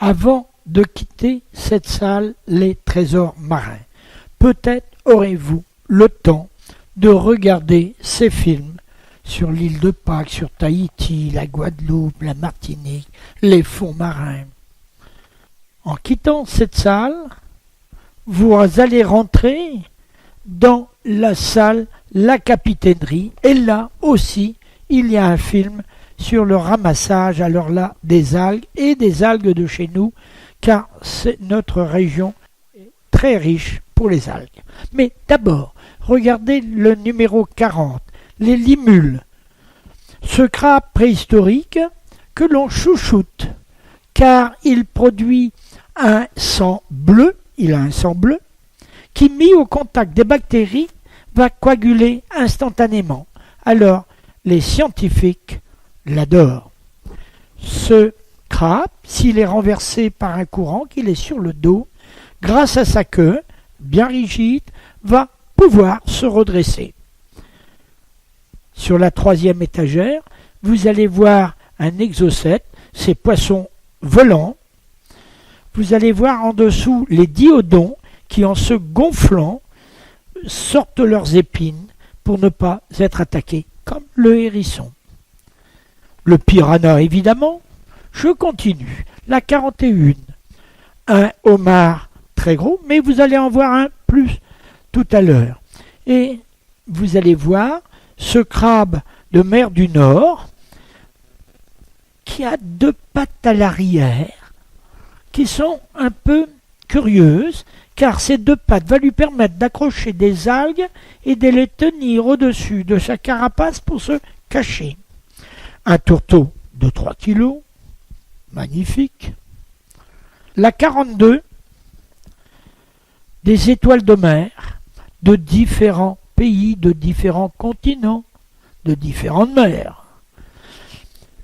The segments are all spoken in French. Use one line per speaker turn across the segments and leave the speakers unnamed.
Avant de quitter cette salle Les Trésors Marins, peut-être aurez-vous le temps de regarder ces films sur l'île de Pâques, sur Tahiti, la Guadeloupe, la Martinique, les fonds marins. En quittant cette salle, vous allez rentrer dans la salle La Capitainerie, et là aussi il y a un film sur le ramassage, alors là, des algues et des algues de chez nous, car notre région est très riche pour les algues. Mais d'abord, regardez le numéro 40, les limules, ce crabe préhistorique que l'on chouchoute, car il produit un sang bleu, il a un sang bleu, qui mis au contact des bactéries va coaguler instantanément. Alors, les scientifiques l'adorent. Ce crabe, s'il est renversé par un courant qu'il est sur le dos, grâce à sa queue, bien rigide, va pouvoir se redresser. Sur la 3e étagère, vous allez voir un exocète, ces poissons volants. Vous allez voir en dessous les diodons qui, en se gonflant, sortent leurs épines pour ne pas être attaqués, comme le hérisson. Le piranha, évidemment. Je continue. La 41. Un homard très gros, mais vous allez en voir un plus tout à l'heure. Et vous allez voir ce crabe de mer du Nord qui a 2 pattes à l'arrière qui sont un peu curieuses, car ces 2 pattes vont lui permettre d'accrocher des algues et de les tenir au-dessus de sa carapace pour se cacher. Un tourteau de 3 kilos, magnifique. La 42, des étoiles de mer de différents pays, de différents continents, de différentes mers.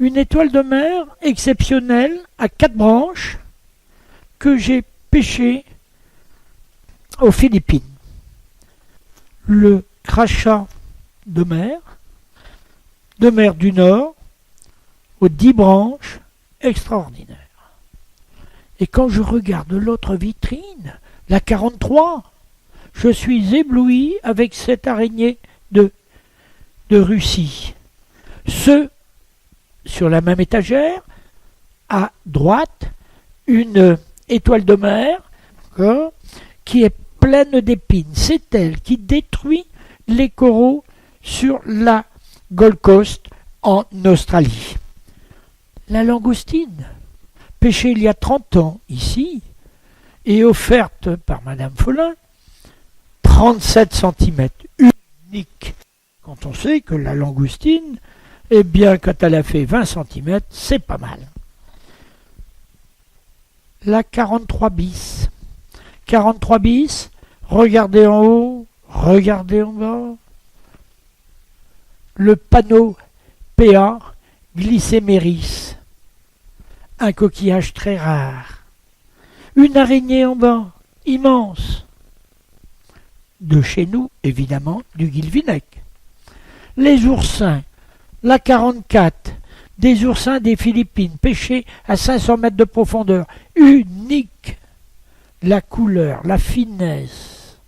Une étoile de mer exceptionnelle à 4 branches que j'ai pêchée aux Philippines. Le crachat de mer du Nord, aux 10 branches, extraordinaire. Et quand je regarde l'autre vitrine, la 43, je suis ébloui avec cette araignée de Russie. Sur la même étagère, à droite, une étoile de mer qui est pleine d'épines. C'est elle qui détruit les coraux sur la Gold Coast en Australie. La langoustine, pêchée il y a 30 ans ici, et offerte par Madame Follin, 37 cm, unique. Quand on sait que la langoustine, eh bien, quand elle a fait 20 cm, c'est pas mal. La 43 bis. 43 bis, regardez en haut, regardez en bas. Le panneau PA Glycéméris, un coquillage très rare. Une araignée en bas, immense. De chez nous, évidemment, du Guilvinec. Les oursins, la 44, des oursins des Philippines, pêchés à 500 mètres de profondeur, unique. La couleur, la finesse.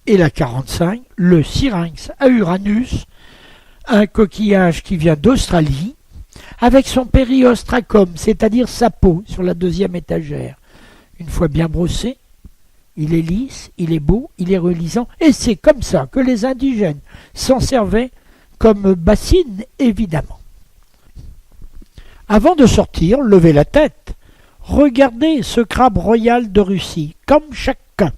Et la 45, le Syrinx à Uranus, un coquillage qui vient d'Australie, avec son périostracum, c'est-à-dire sa peau, sur la 2e étagère. Une fois bien brossé, il est lisse, il est beau, il est reluisant, et c'est comme ça que les indigènes s'en servaient comme bassine, évidemment. Avant de sortir, levez la tête. Regardez ce crabe royal de Russie, comme chacun.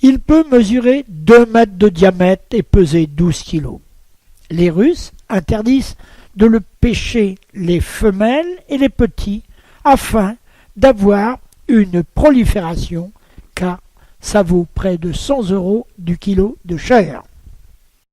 Il peut mesurer 2 mètres de diamètre et peser 12 kilos. Les Russes interdisent de le pêcher les femelles et les petits afin d'avoir une prolifération, car ça vaut près de 100 € du kilo de chair.